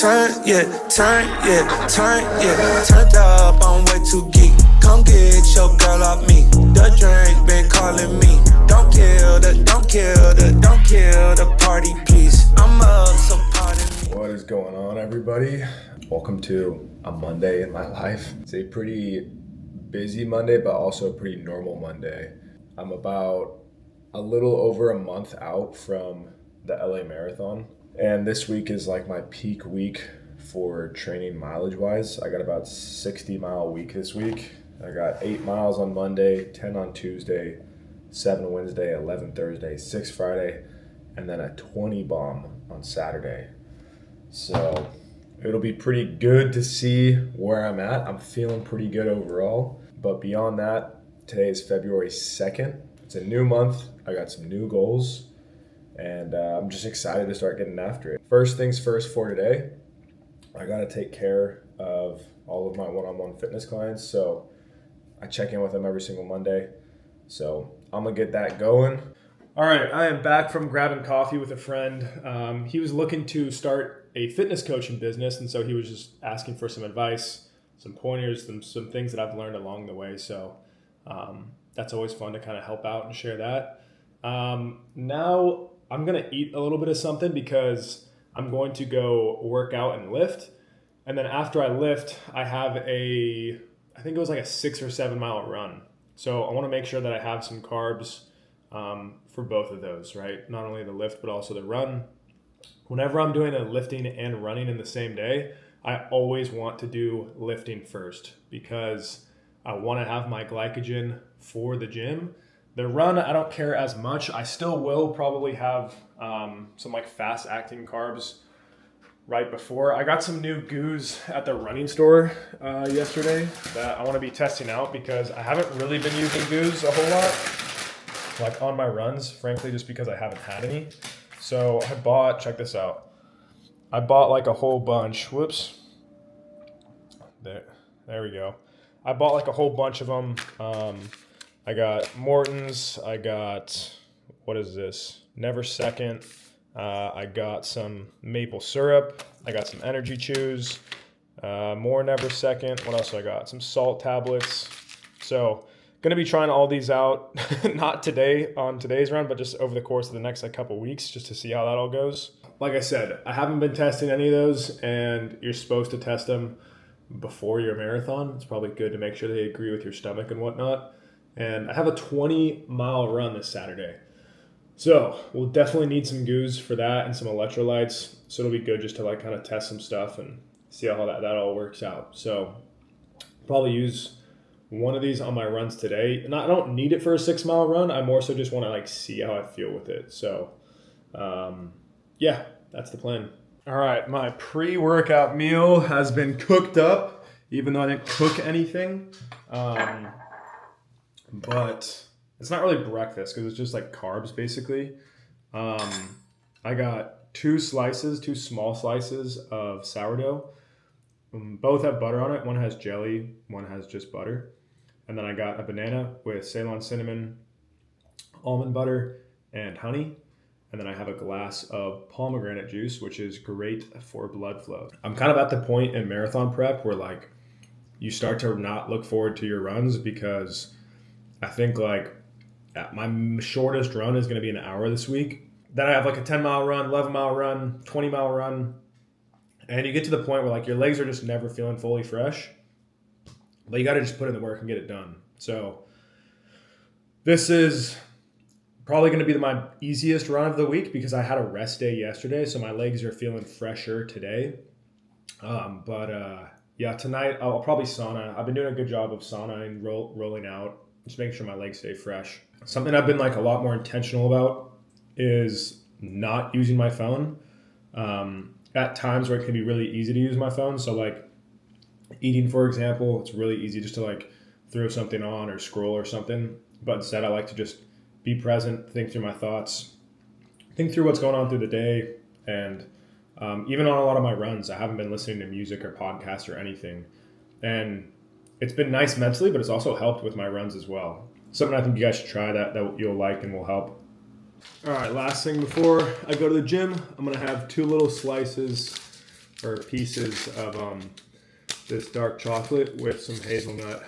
Turned up, I'm way too geek. Come get your girl off me. The drink been calling me. Don't kill the party, please. I'm up, so pardon me. What is going on, everybody? Welcome to a Monday in my life. It's a pretty busy Monday, but also a pretty normal Monday. I'm about a little over a month out from the LA Marathon, and this week is like my peak week for training mileage wise. I got about 60-mile week this week. I got 8 miles on Monday, 10 on Tuesday, 7 Wednesday, 11 Thursday, 6 Friday, and then a 20 bomb on Saturday. So it'll be pretty good to see where I'm at. I'm feeling pretty good overall. But beyond that, today is February 2nd. It's a new month. I got some new goals, and I'm just excited to start getting after it. First things first for today, I got to take care of all of my one-on-one fitness clients. So I check in with them every single Monday. So I'm going to get that going. All right, I am back from grabbing coffee with a friend. He was looking to start a fitness coaching business, and so he was just asking for some advice, some pointers, some things that I've learned along the way. So that's always fun to kind of help out and share that. Now I'm going to eat a little bit of something because I'm going to go work out and lift. And then after I lift, I have I think it was like a 6 or 7 mile run. So I want to make sure that I have some carbs for both of those, right? Not only the lift, but also the run. Whenever I'm doing a lifting and running in the same day, I always want to do lifting first because I want to have my glycogen for the gym. The run, I don't care as much. I still will probably have some like fast acting carbs right before. I got some new goos at the running store yesterday that I want to be testing out because I haven't really been using goos a whole lot, like on my runs, frankly, just because I haven't had any. So I bought, check this out. I bought like a whole bunch. Whoops. There we go. I bought like a whole bunch of them. I got Morton's. I got, what is this? Never Second. I got some maple syrup. I got some energy chews. More Never Second. What else I got? Some salt tablets. So going to be trying all these out, not today on today's run, but just over the course of the next couple weeks, just to see how that all goes. Like I said, I haven't been testing any of those, and you're supposed to test them before your marathon. It's probably good to make sure they agree with your stomach and whatnot. And I have a 20-mile run this Saturday. So we'll definitely need some goos for that and some electrolytes. So it'll be good just to like kind of test some stuff and see how that all works out. So probably use one of these on my runs today. And I don't need it for a 6-mile run. I more so just want to like see how I feel with it. So yeah, that's the plan. All right, my pre-workout meal has been cooked up, even though I didn't cook anything. But it's not really breakfast because it's just like carbs basically. I got 2 small slices of sourdough. Both have butter on it. One has jelly, one has just butter. And then I got a banana with Ceylon cinnamon, almond butter, and honey. And then I have a glass of pomegranate juice, which is great for blood flow. I'm kind of at the point in marathon prep where like you start to not look forward to your runs because I think like my shortest run is going to be an hour this week. Then I have like a 10-mile run, 11-mile run, 20-mile run. And you get to the point where like your legs are just never feeling fully fresh. But you got to just put in the work and get it done. So this is probably going to be my easiest run of the week because I had a rest day yesterday. So my legs are feeling fresher today. Yeah, tonight I'll probably sauna. I've been doing a good job of sauna and rolling out. Just making sure my legs stay fresh. Something I've been like a lot more intentional about is not using my phone. At times where it can be really easy to use my phone. So like eating, for example, it's really easy just to like throw something on or scroll or something. But instead I like to just be present, think through my thoughts, think through what's going on through the day. And even on a lot of my runs, I haven't been listening to music or podcasts or anything. And it's been nice mentally, but it's also helped with my runs as well. Something I think you guys should try that you'll like and will help. All right, last thing before I go to the gym, I'm going to have 2 little slices or pieces of this dark chocolate with some hazelnut.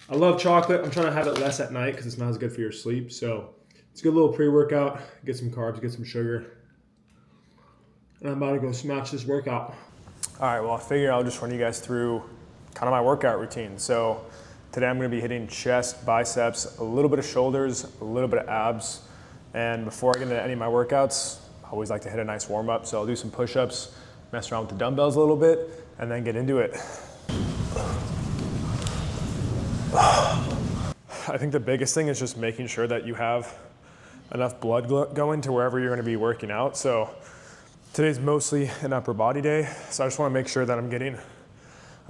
I love chocolate. I'm trying to have it less at night because it's not as good for your sleep. So it's a good little pre-workout. Get some carbs, get some sugar. And I'm about to go smash this workout. All right, well, I figured I'll just run you guys through kind of my workout routine. So today I'm gonna be hitting chest, biceps, a little bit of shoulders, a little bit of abs. And before I get into any of my workouts, I always like to hit a nice warm up. So I'll do some push-ups, mess around with the dumbbells a little bit, and then get into it. I think the biggest thing is just making sure that you have enough blood going to wherever you're gonna be working out. So today's mostly an upper body day, so I just wanna make sure that I'm getting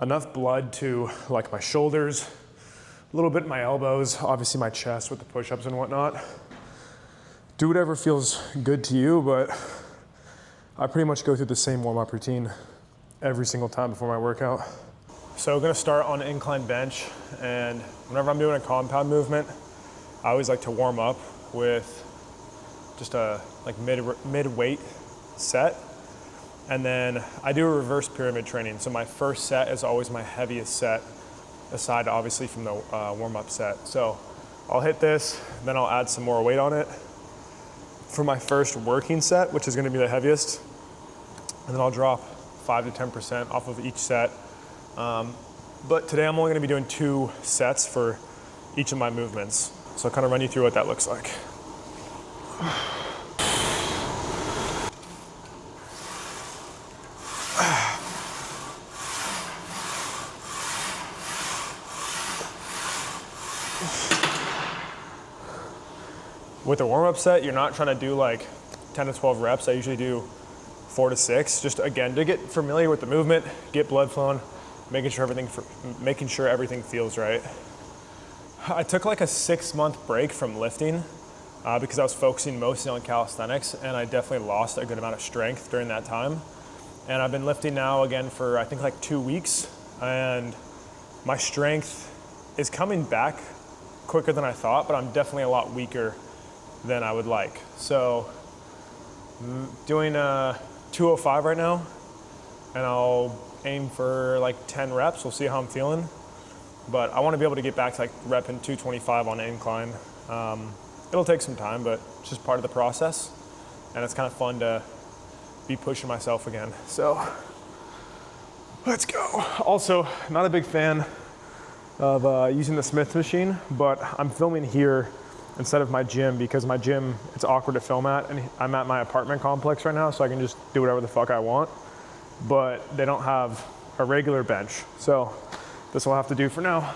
enough blood to like my shoulders, a little bit in my elbows, obviously my chest with the push-ups and whatnot. Do whatever feels good to you, but I pretty much go through the same warm-up routine every single time before my workout. So I'm gonna start on an incline bench, and whenever I'm doing a compound movement, I always like to warm up with just a like mid-weight set. And then I do a reverse pyramid training. So my first set is always my heaviest set, aside obviously from the warm-up set. So I'll hit this, then I'll add some more weight on it for my first working set, which is gonna be the heaviest. And then I'll drop 5 to 10% off of each set. But today I'm only gonna be doing 2 sets for each of my movements. So I'll kind of run you through what that looks like. With a warm-up set, you're not trying to do like 10 to 12 reps. I usually do 4 to 6, just again, to get familiar with the movement, get blood flowing, making sure everything feels right. I took like a 6-month break from lifting because I was focusing mostly on calisthenics, and I definitely lost a good amount of strength during that time. And I've been lifting now again for I think like 2 weeks, and my strength is coming back quicker than I thought, but I'm definitely a lot weaker than I would like. So doing 205 right now, and I'll aim for like 10 reps. We'll see how I'm feeling. But I want to be able to get back to like repping 225 on incline. It'll take some time, but it's just part of the process. And it's kind of fun to be pushing myself again. So let's go. Also, not a big fan of using the Smith machine, but I'm filming here instead of my gym because my gym, it's awkward to film at, and I'm at my apartment complex right now, so I can just do whatever the fuck I want. But they don't have a regular bench, so this will have to do for now.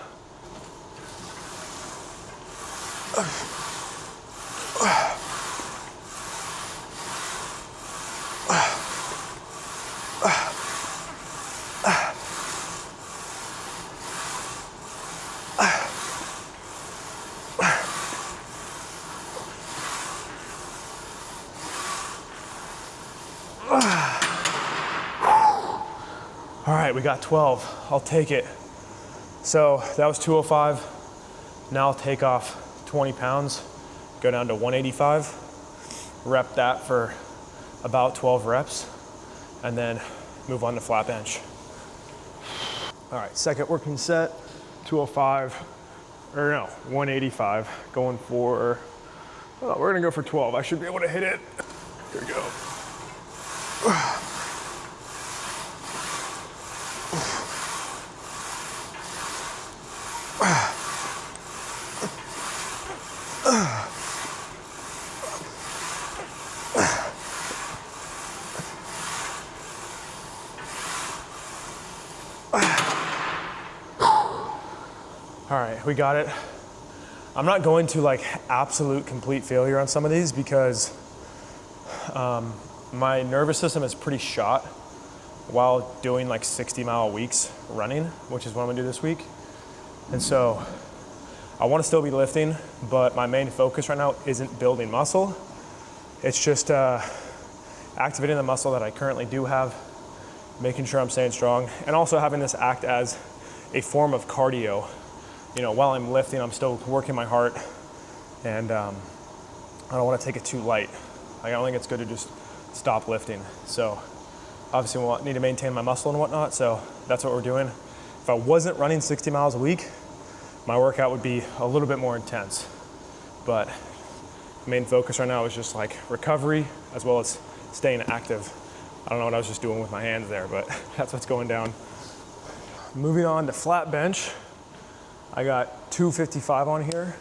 All right, we got 12. I'll take it. So that was 205. Now I'll take off 20 pounds, go down to 185, rep that for about 12 reps, and then move on to flat bench. All right, second working set, 205, or no, 185, going for, oh, we're gonna go for 12. I should be able to hit it. Here we go. All right, we got it. I'm not going to like absolute complete failure on some of these because my nervous system is pretty shot while doing like 60-mile weeks running, which is what I'm gonna do this week. And so I wanna still be lifting, but my main focus right now isn't building muscle. It's just activating the muscle that I currently do have, making sure I'm staying strong, and also having this act as a form of cardio. You know, while I'm lifting, I'm still working my heart, and I don't want to take it too light. Like, I don't think it's good to just stop lifting. So obviously need to maintain my muscle and whatnot, so that's what we're doing. If I wasn't running 60 miles a week, my workout would be a little bit more intense. But main focus right now is just like recovery as well as staying active. I don't know what I was just doing with my hands there, but that's what's going down. Moving on to flat bench. I got 255 on here.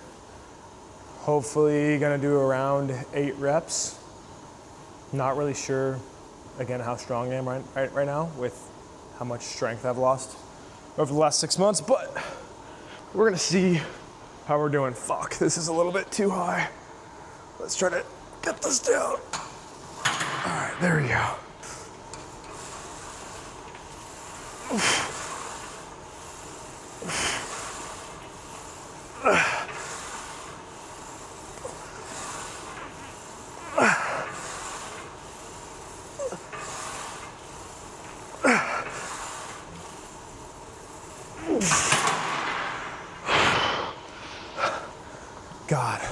Hopefully gonna do around 8 reps. Not really sure, again, how strong I am right now with how much strength I've lost over the last 6 months, but we're gonna see how we're doing. Fuck, this is a little bit too high. Let's try to get this down. All right, there we go. God,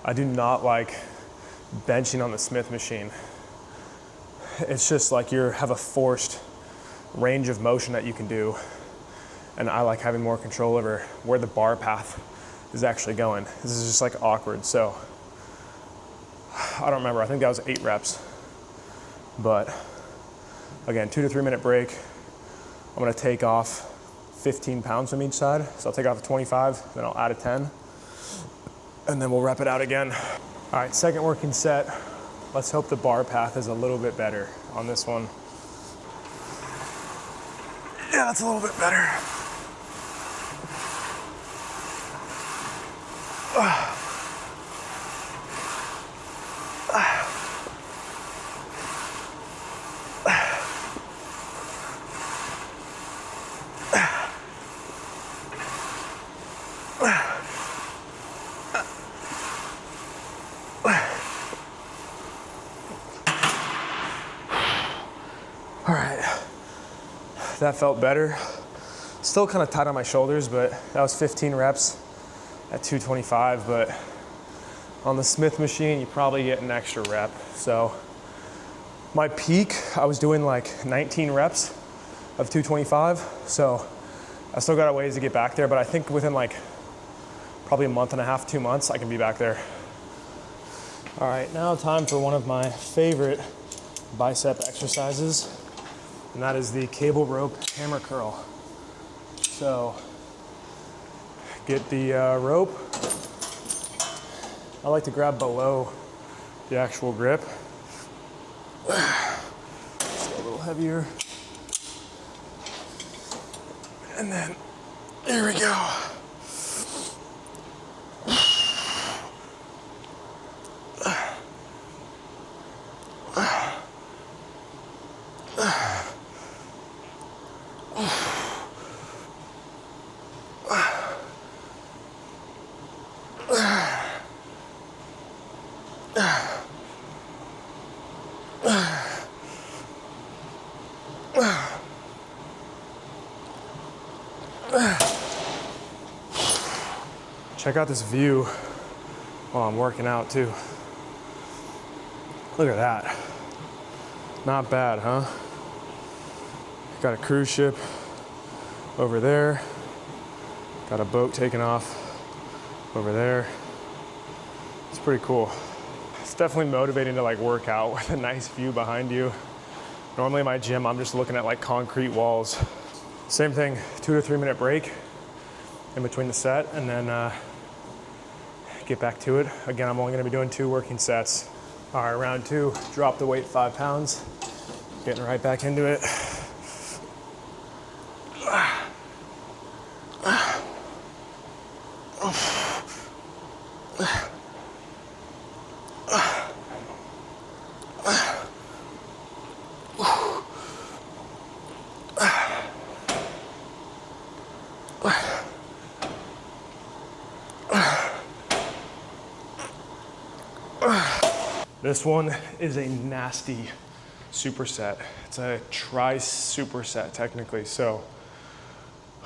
I do not like benching on the Smith machine. It's just like you have a forced range of motion that you can do. And I like having more control over where the bar path is actually going. This is just like awkward. So I don't remember, I think that was 8 reps. But again, 2 to 3 minute break. I'm gonna take off 15 pounds from each side. So I'll take off a 25, then I'll add a 10. And then we'll rep it out again. All right, second working set. Let's hope the bar path is a little bit better on this one. Yeah, that's a little bit better. All right, that felt better. Still kind of tight on my shoulders, but that was 15 reps at 225, but on the Smith machine, you probably get an extra rep. So my peak, I was doing like 19 reps of 225. So I still got a ways to get back there, but I think within like probably a month and a half, 2 months, I can be back there. All right, now time for one of my favorite bicep exercises, and that is the cable rope hammer curl. So get the rope. I like to grab below the actual grip. Just a little heavier. And then, here we go. Check out this view while I'm working out too. Look at that. Not bad, huh? Got a cruise ship over there. Got a boat taking off over there. It's pretty cool. It's definitely motivating to like work out with a nice view behind you. Normally in my gym, I'm just looking at like concrete walls. Same thing, 2 to 3 minute break in between the set, and then get back to it. Again, I'm only gonna be doing 2 working sets. All right, round 2, drop the weight 5 pounds. Getting right back into it. This one is a nasty superset. It's a tri-superset technically. So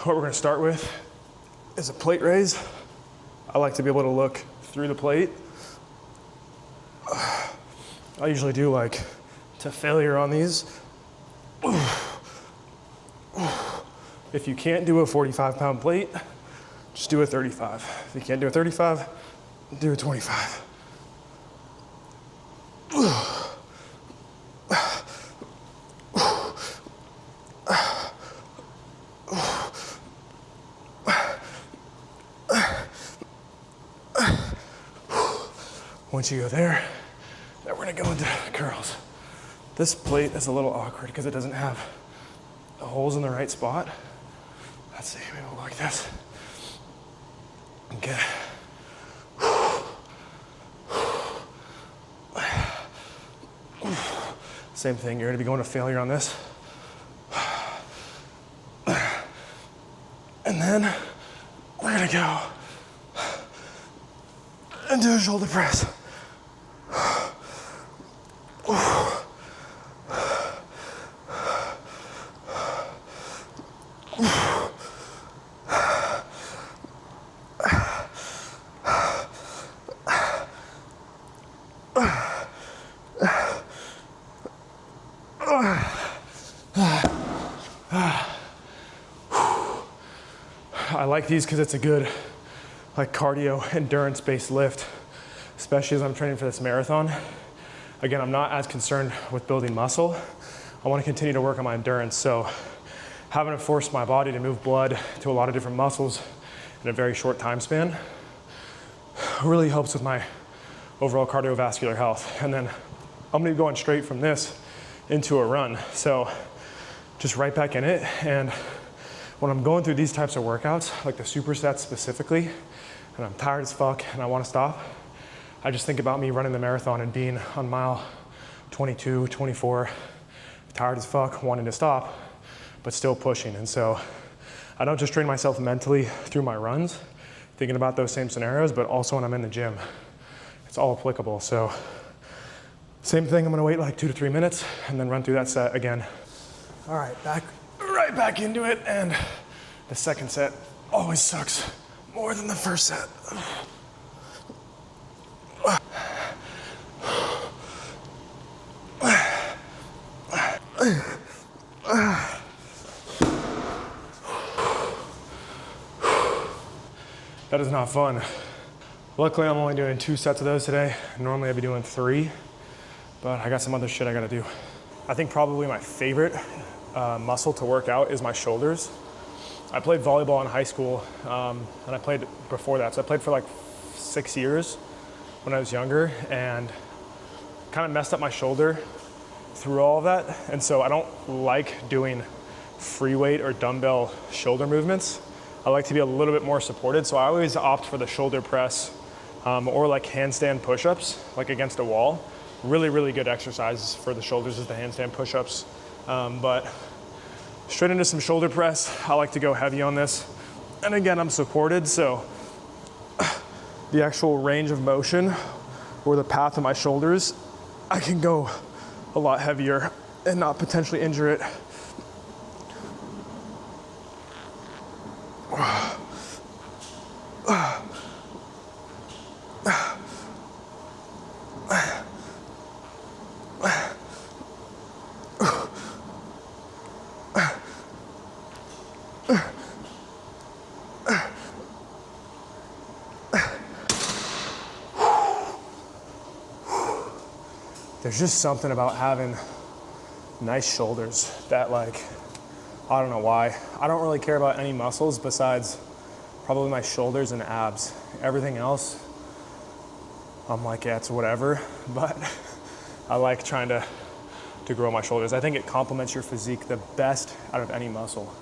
what we're gonna start with is a plate raise. I like to be able to look through the plate. I usually do like to failure on these. If you can't do a 45-pound plate, just do a 35. If you can't do a 35, do a 25. Once you go there, then we're gonna go into curls. This plate is a little awkward because it doesn't have the holes in the right spot. Let's see, maybe we'll go like this. Okay. Same thing, you're gonna be going to failure on this. And then we're gonna go and do a shoulder press. I like these because it's a good like cardio endurance-based lift, especially as I'm training for this marathon. Again, I'm not as concerned with building muscle. I want to continue to work on my endurance, so having to force my body to move blood to a lot of different muscles in a very short time span really helps with my overall cardiovascular health. And then I'm gonna be going straight from this into a run. So just right back in it. And when I'm going through these types of workouts, like the supersets specifically, and I'm tired as fuck and I wanna stop, I just think about me running the marathon and being on mile 22, 24, tired as fuck, wanting to stop, but still pushing. And so I don't just train myself mentally through my runs, thinking about those same scenarios, but also when I'm in the gym. It's all applicable. So same thing, I'm gonna wait like 2 to 3 minutes and then run through that set again. All right, right back into it. And the second set always sucks more than the first set. That is not fun. Luckily, I'm only doing 2 sets of those today. Normally I'd be doing 3, but I got some other shit I gotta do. I think probably my favorite muscle to work out is my shoulders. I played volleyball in high school, and I played before that. So I played for like 6 years when I was younger, and kind of messed up my shoulder through all of that. And so I don't like doing free weight or dumbbell shoulder movements. I like to be a little bit more supported. So I always opt for the shoulder press or like handstand push-ups, like against a wall. Really, really good exercises for the shoulders is the handstand push-ups. But straight into some shoulder press. I like to go heavy on this. And again, I'm supported, so the actual range of motion or the path of my shoulders, I can go a lot heavier and not potentially injure it. There's just something about having nice shoulders that, like, I don't know why. I don't really care about any muscles besides probably my shoulders and abs. Everything else, I'm like, yeah, it's whatever. But I like trying to grow my shoulders. I think it complements your physique the best out of any muscle.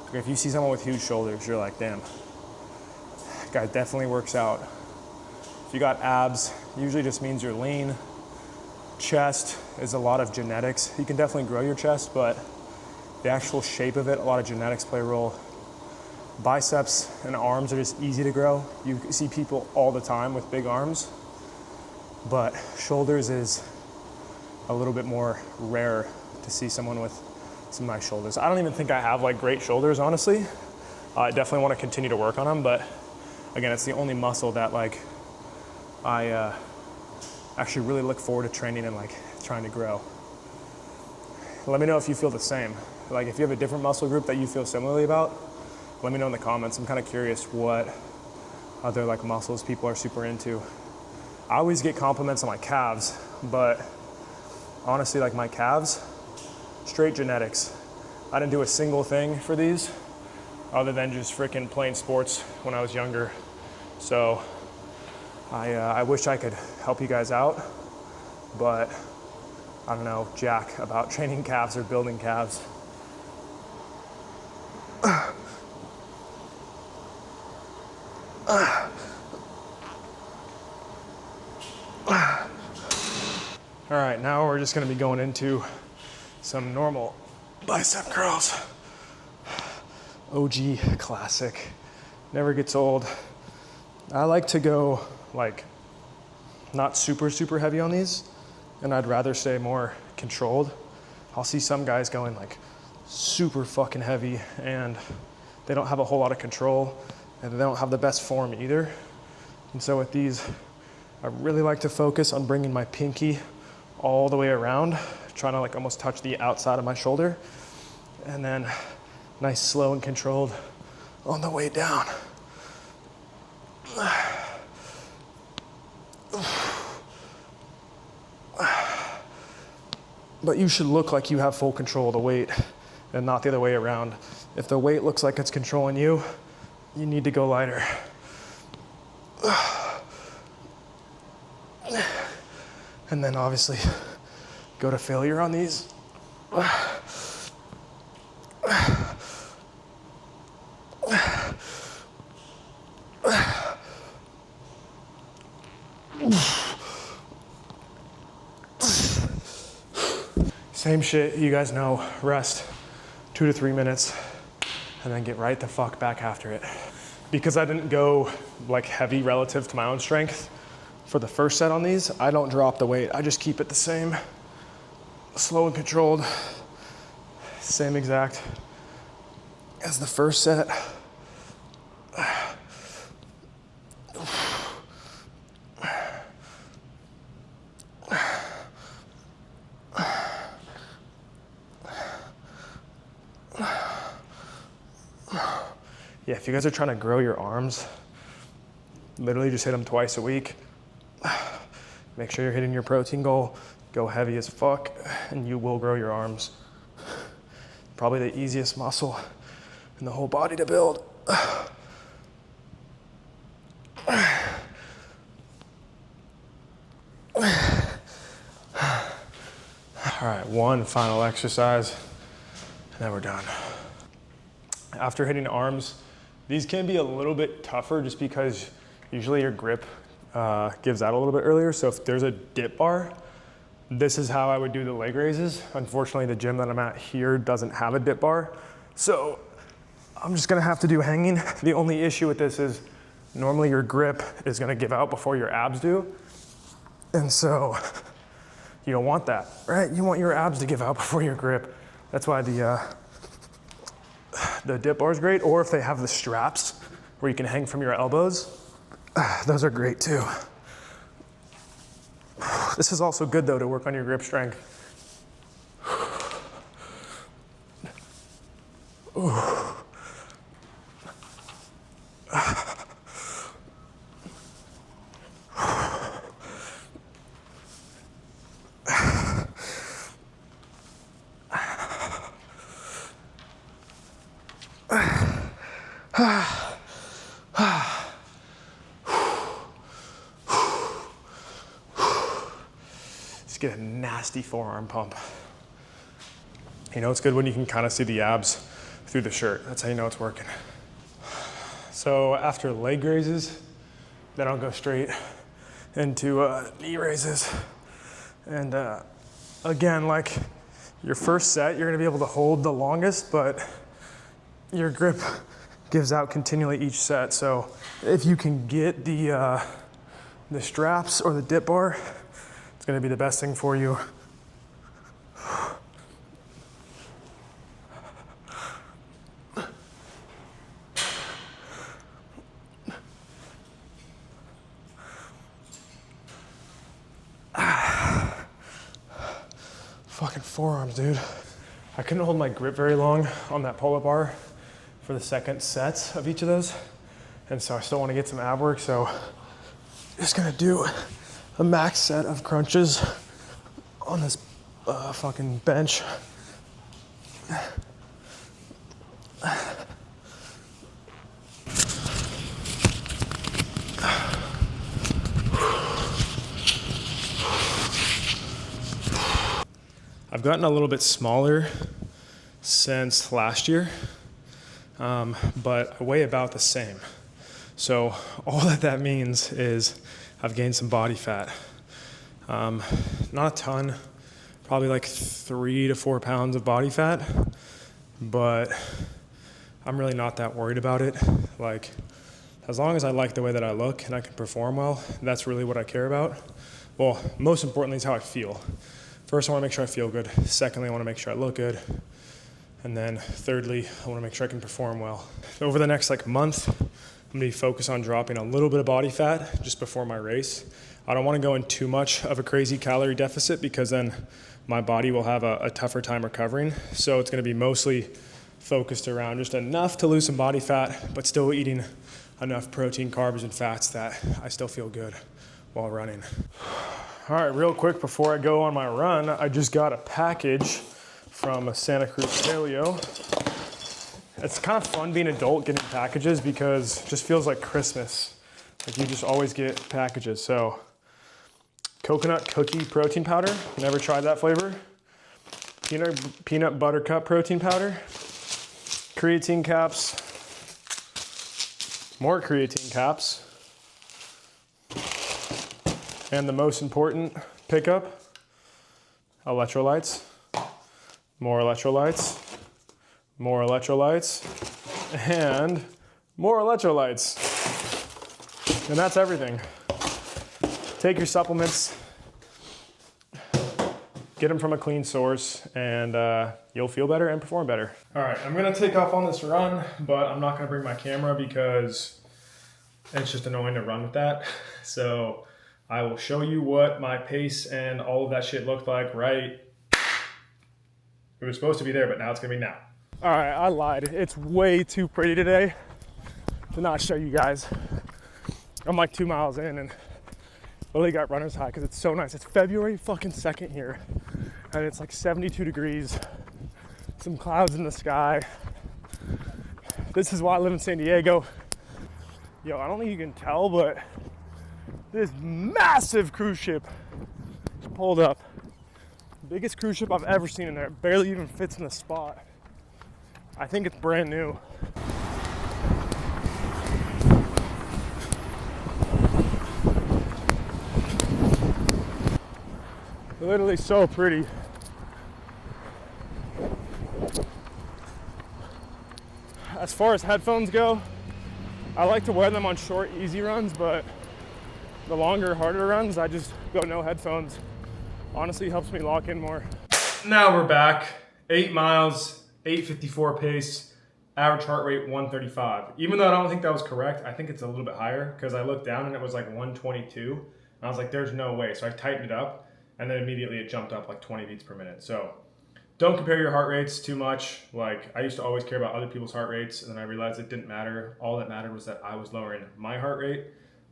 Like if you see someone with huge shoulders, you're like, damn, that guy definitely works out. If you got abs, usually just means you're lean. Chest is a lot of genetics. You can definitely grow your chest, but the actual shape of it, a lot of genetics play a role. Biceps and arms are just easy to grow. You see people all the time with big arms, but shoulders is a little bit more rare to see someone with some nice shoulders. I don't even think I have like great shoulders, honestly. I definitely want to continue to work on them, but again, it's the only muscle that like I actually really look forward to training and like trying to grow. Let me know if you feel the same. Like if you have a different muscle group that you feel similarly about, let me know in the comments. I'm kind of curious what other like muscles people are super into. I always get compliments on my calves, but honestly, like my calves, straight genetics. I didn't do a single thing for these other than just freaking playing sports when I was younger. So I wish I could help you guys out, but I don't know jack about training calves or building calves. All right, now we're just gonna be going into some normal bicep curls. OG classic, never gets old. I like to go like not super heavy on these, and I'd rather stay more controlled. I'll see some guys going like super fucking heavy and they don't have a whole lot of control and they don't have the best form either. And so with these, I really like to focus on bringing my pinky all the way around, trying to like almost touch the outside of my shoulder, and then nice, slow and controlled on the way down. But you should look like you have full control of the weight and not the other way around. If the weight looks like it's controlling you, you need to go lighter. And then obviously go to failure on these. Same shit, you guys know, rest 2 to 3 minutes and then get right the fuck back after it. Because I didn't go like heavy relative to my own strength for the first set on these, I don't drop the weight, I just keep it the same. Slow and controlled, same exact as the first set. Yeah, if you guys are trying to grow your arms, literally just hit them twice a week. Make sure you're hitting your protein goal, go heavy as fuck, and you will grow your arms. Probably the easiest muscle in the whole body to build. All right, one final exercise, and then we're done. After hitting arms, these can be a little bit tougher just because usually your grip gives out a little bit earlier. So if there's a dip bar, this is how I would do the leg raises. Unfortunately, the gym that I'm at here doesn't have a dip bar. So I'm just gonna have to do hanging. The only issue with this is normally your grip is gonna give out before your abs do. And so you don't want that, right? You want your abs to give out before your grip. That's why the dip bar is great, or if they have the straps where you can hang from your elbows, those are great too. This is also good though to work on your grip strength. Get a nasty forearm pump. You know, it's good when you can kind of see the abs through the shirt. That's how you know it's working. So after leg raises, then I'll go straight into knee raises. And again, like your first set, you're gonna be able to hold the longest, but your grip gives out continually each set. So if you can get the straps or the dip bar, it's gonna be the best thing for you. Fucking forearms, dude. I couldn't hold my grip very long on that pull-up bar for the second set of each of those. And so I still want to get some ab work. So just gonna do a max set of crunches on this fucking bench. I've gotten a little bit smaller since last year, but I weigh about the same. So all that means is I've gained some body fat. Not a ton, probably like 3 to 4 pounds of body fat, but I'm really not that worried about it. Like, as long as I like the way that I look and I can perform well, that's really what I care about. Well, most importantly is how I feel. First, I want to make sure I feel good. Secondly, I want to make sure I look good. And then thirdly, I want to make sure I can perform well. Over the next month, I'm going to be focused on dropping a little bit of body fat just before my race. I don't want to go in too much of a crazy calorie deficit because then my body will have a tougher time recovering. So it's going to be mostly focused around just enough to lose some body fat, but still eating enough protein, carbs, and fats that I still feel good while running. All right, real quick before I go on my run, I just got a package from Santa Cruz Paleo. It's kind of fun being an adult getting packages because it just feels like Christmas. Like you just always get packages. So coconut cookie protein powder, never tried that flavor. Peanut butter cup protein powder, creatine caps, more creatine caps, and the most important pickup, electrolytes, more electrolytes, more electrolytes, and more electrolytes. And that's everything. Take your supplements, get them from a clean source, and you'll feel better and perform better. All right, I'm gonna take off on this run, but I'm not gonna bring my camera because it's just annoying to run with that. So I will show you what my pace and all of that shit looked like right. It was supposed to be there, but now it's gonna be now. All right, I lied. It's way too pretty today to not show you guys. I'm like 2 miles in and literally got runner's high because it's so nice. It's February fucking 2nd here and it's like 72 degrees, some clouds in the sky. This is why I live in San Diego. Yo, I don't think you can tell, but this massive cruise ship just pulled up. Biggest cruise ship I've ever seen in there. It barely even fits in the spot. I think it's brand new. Literally so pretty. As far as headphones go, I like to wear them on short, easy runs, but the longer, harder runs, I just go no headphones. Honestly, helps me lock in more. Now we're back. 8 miles, 8:54 pace, average heart rate 135. Even though I don't think that was correct, I think it's a little bit higher because I looked down and it was like 122. And I was like, there's no way. So I tightened it up and then immediately it jumped up like 20 beats per minute. So don't compare your heart rates too much. Like I used to always care about other people's heart rates and then I realized it didn't matter. All that mattered was that I was lowering my heart rate.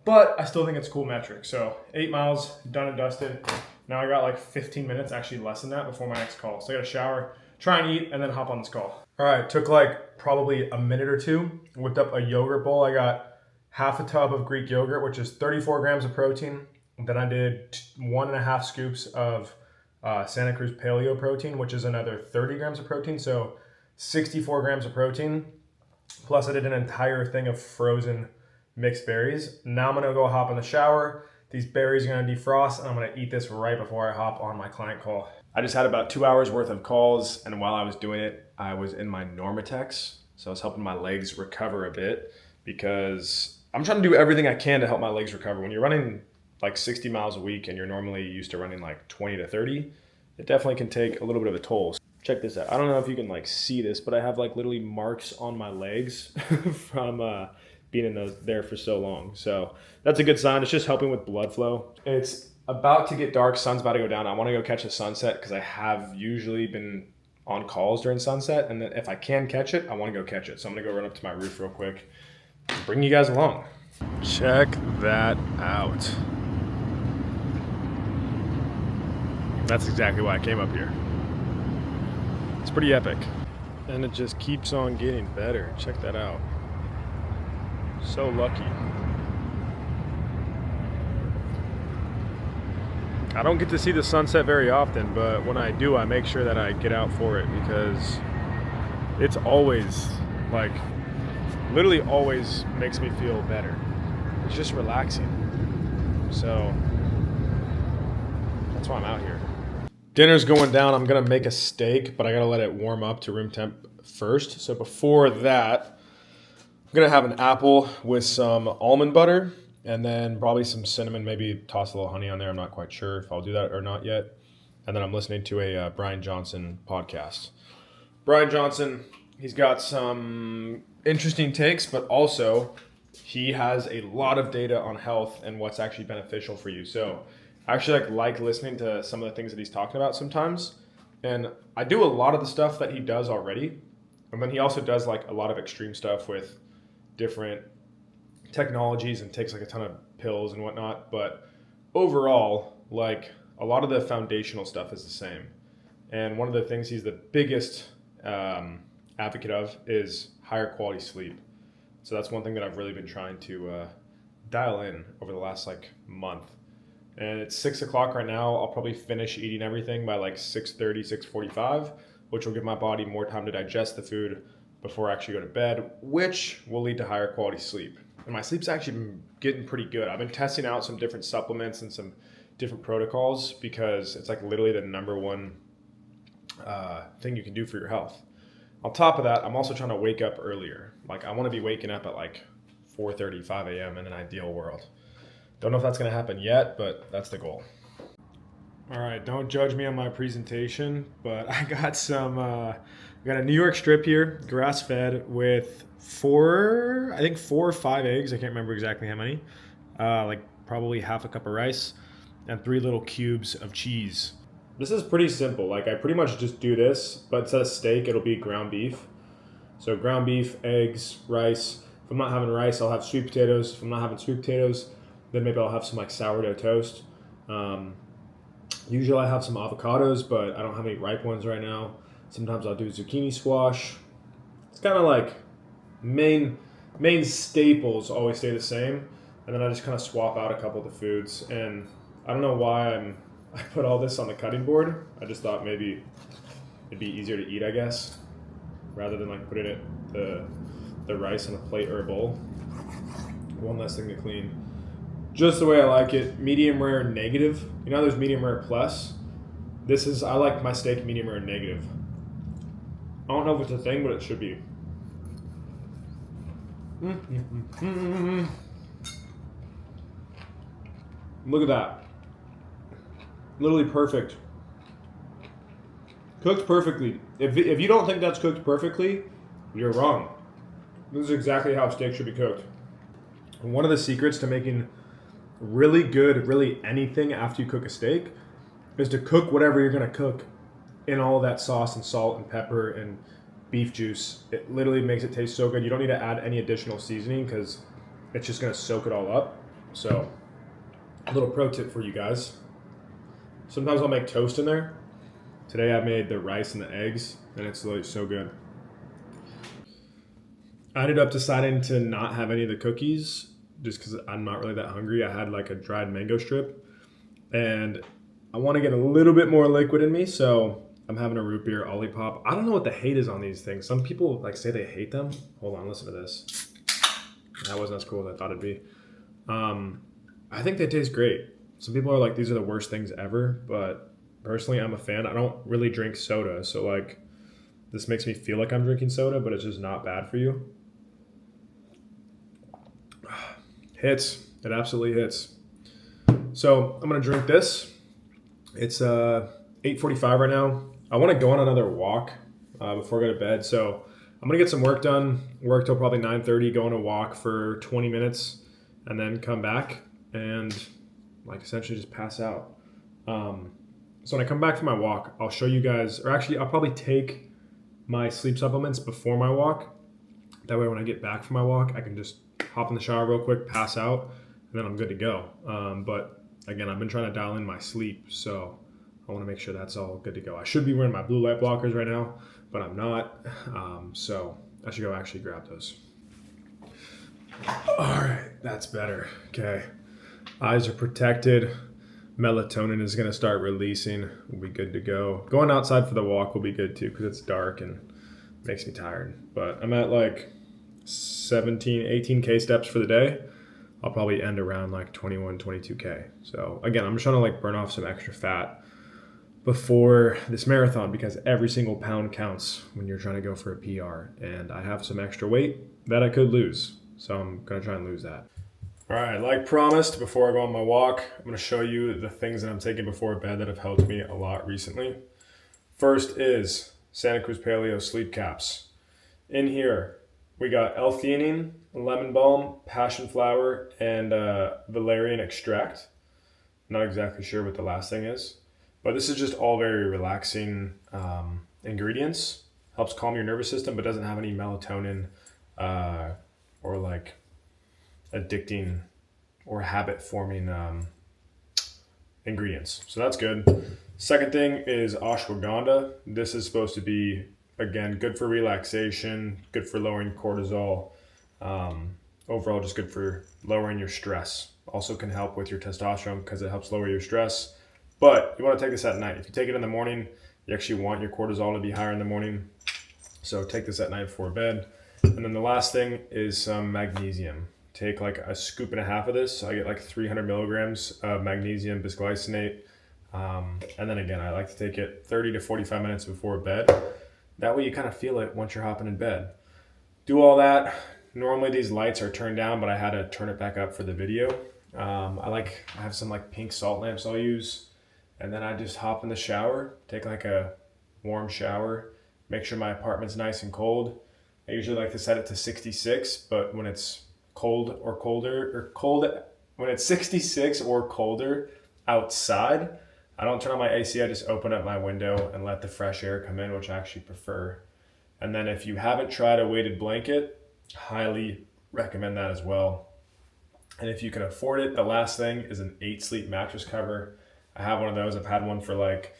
But I still think it's a cool metric. So 8 miles, done and dusted. Now I got like 15 minutes, actually less than that, before my next call. So I got to shower, try and eat, and then hop on this call. All right, took like probably a minute or two. Whipped up a yogurt bowl. I got half a tub of Greek yogurt, which is 34 grams of protein. Then I did 1.5 scoops of Santa Cruz Paleo protein, which is another 30 grams of protein. So 64 grams of protein. Plus I did an entire thing of frozen mixed berries. Now I'm gonna go hop in the shower. These berries are gonna defrost and I'm gonna eat this right before I hop on my client call. I just had about 2 hours worth of calls and while I was doing it, I was in my Normatex. So I was helping my legs recover a bit because I'm trying to do everything I can to help my legs recover. When you're running like 60 miles a week and you're normally used to running like 20 to 30, it definitely can take a little bit of a toll. Check this out. I don't know if you can like see this, but I have like literally marks on my legs from being in those there for so long. So that's a good sign. It's just helping with blood flow. It's about to get dark. Sun's about to go down. I want to go catch the sunset because I have usually been on calls during sunset, and then if I can catch it, I want to go catch it. So I'm gonna go run up to my roof real quick and bring you guys along. Check that out. That's exactly why I came up here. It's pretty epic. And it just keeps on getting better. Check that out. So lucky. I don't get to see the sunset very often, but when I do, I make sure that I get out for it because it's always, like, literally always makes me feel better. It's just relaxing. So that's why I'm out here. Dinner's going down. I'm gonna make a steak, but I gotta let it warm up to room temp first. So before that, I'm gonna have an apple with some almond butter and then probably some cinnamon, maybe toss a little honey on there. I'm not quite sure if I'll do that or not yet. And then I'm listening to a Brian Johnson podcast. Brian Johnson, he's got some interesting takes, but also he has a lot of data on health and what's actually beneficial for you. So I actually like listening to some of the things that he's talking about sometimes. And I do a lot of the stuff that he does already. And then he also does like a lot of extreme stuff with different technologies and takes like a ton of pills and whatnot. But overall, like a lot of the foundational stuff is the same. And one of the things he's the biggest advocate of is higher quality sleep. So that's one thing that I've really been trying to dial in over the last like month. And it's 6 o'clock right now. I'll probably finish eating everything by like 6:30, 6:45, which will give my body more time to digest the food before I actually go to bed, which will lead to higher quality sleep. And my sleep's actually been getting pretty good. I've been testing out some different supplements and some different protocols because it's like literally the number one thing you can do for your health. On top of that, I'm also trying to wake up earlier. Like I want to be waking up at like 4:30, 5 a.m. in an ideal world. Don't know if that's going to happen yet, but that's the goal. All right, don't judge me on my presentation, but I got got a New York strip here, grass-fed with four or five eggs. I can't remember exactly how many. Like probably half a cup of rice and 3 little cubes of cheese. This is pretty simple. Like I pretty much just do this, but instead of steak, it'll be ground beef. So ground beef, eggs, rice. If I'm not having rice, I'll have sweet potatoes. If I'm not having sweet potatoes, then maybe I'll have some like sourdough toast. Usually I have some avocados, but I don't have any ripe ones right now. Sometimes I'll do zucchini squash. It's kind of like main staples always stay the same. And then I just kind of swap out a couple of the foods. And I don't know why I put all this on the cutting board. I just thought maybe it'd be easier to eat, I guess, rather than like putting the rice on a plate or a bowl. One less thing to clean. Just the way I like it. Medium rare negative. You know there's medium rare plus? I like my steak medium rare negative. I don't know if it's a thing, but it should be. Look at that. Literally perfect. Cooked perfectly. If you don't think that's cooked perfectly, you're wrong. This is exactly how steak should be cooked. And one of the secrets to making really good, really anything after you cook a steak is to cook whatever you're going to cook in all of that sauce and salt and pepper and beef juice. It literally makes it taste so good. You don't need to add any additional seasoning because it's just going to soak it all up. So a little pro tip for you guys. Sometimes I'll make toast in there. Today I made the rice and the eggs, and it's literally so good. I ended up deciding to not have any of the cookies just because I'm not really that hungry. I had like a dried mango strip, and I want to get a little bit more liquid in me, so I'm having a root beer Olipop. I don't know what the hate is on these things. Some people like say they hate them. Hold on, listen to this. That wasn't as cool as I thought it'd be. I think they taste great. Some people are like, these are the worst things ever, but personally, I'm a fan. I don't really drink soda, so like, this makes me feel like I'm drinking soda, but it's just not bad for you. Hits. It absolutely hits. So I'm gonna drink this. It's 8:45 right now. I want to go on another walk before I go to bed, so I'm gonna get some work done. Work till probably 9:30. Go on a walk for 20 minutes, and then come back and like essentially just pass out. So when I come back from my walk, I'll show you guys, or actually I'll probably take my sleep supplements before my walk. That way when I get back from my walk, I can just hop in the shower real quick, pass out, and then I'm good to go. But again, I've been trying to dial in my sleep, so I want to make sure that's all good to go. I should be wearing my blue light blockers right now, but I'm not. So I should go actually grab those. All right, that's better. Okay, eyes are protected. Melatonin is going to start releasing. We'll be good to go. Going outside for the walk will be good too because it's dark and makes me tired. But I'm at like 17, 18K steps for the day. I'll probably end around like 21, 22K. So again, I'm just trying to like burn off some extra fat before this marathon because every single pound counts when you're trying to go for a PR. And I have some extra weight that I could lose. So I'm going to try and lose that. All right, like promised, before I go on my walk, I'm going to show you the things that I'm taking before bed that have helped me a lot recently. First is Santa Cruz Paleo sleep caps. In here, we got L-theanine, lemon balm, passion flower, and valerian extract. Not exactly sure what the last thing is, but this is just all very relaxing ingredients. Helps calm your nervous system, but doesn't have any melatonin or like addicting or habit forming ingredients. So that's good. Second thing is ashwagandha. This is supposed to be, again, good for relaxation, good for lowering cortisol, overall just good for lowering your stress. Also can help with your testosterone because it helps lower your stress. But you want to take this at night. If you take it in the morning, you actually want your cortisol to be higher in the morning. So take this at night before bed. And then the last thing is some magnesium. Take like a scoop and a half of this. I get like 300 milligrams of magnesium bisglycinate. And then again, I like to take it 30 to 45 minutes before bed. That way you kind of feel it once you're hopping in bed. Do all that. Normally these lights are turned down, but I had to turn it back up for the video. I have some like pink salt lamps I'll use. And then I just hop in the shower, take like a warm shower, make sure my apartment's nice and cold. I usually like to set it to 66, but when it's when it's 66 or colder outside, I don't turn on my AC, I just open up my window and let the fresh air come in, which I actually prefer. And then if you haven't tried a weighted blanket, highly recommend that as well. And if you can afford it, the last thing is an 8-sleep mattress cover. I have one of those. I've had one for like,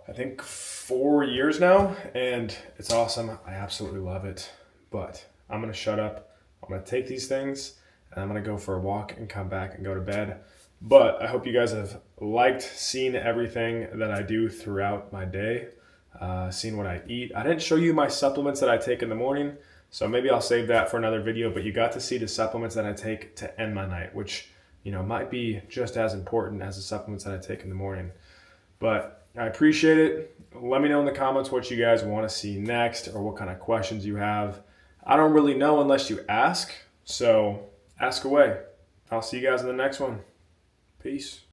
I think 4 years now, and it's awesome. I absolutely love it. But I'm going to shut up. I'm going to take these things, and I'm going to go for a walk and come back and go to bed. But I hope you guys have liked seeing everything that I do throughout my day, seeing what I eat. I didn't show you my supplements that I take in the morning, so maybe I'll save that for another video, but you got to see the supplements that I take to end my night, which, you know, might be just as important as the supplements that I take in the morning. But I appreciate it. Let me know in the comments what you guys want to see next or what kind of questions you have. I don't really know unless you ask, so ask away. I'll see you guys in the next one. Peace.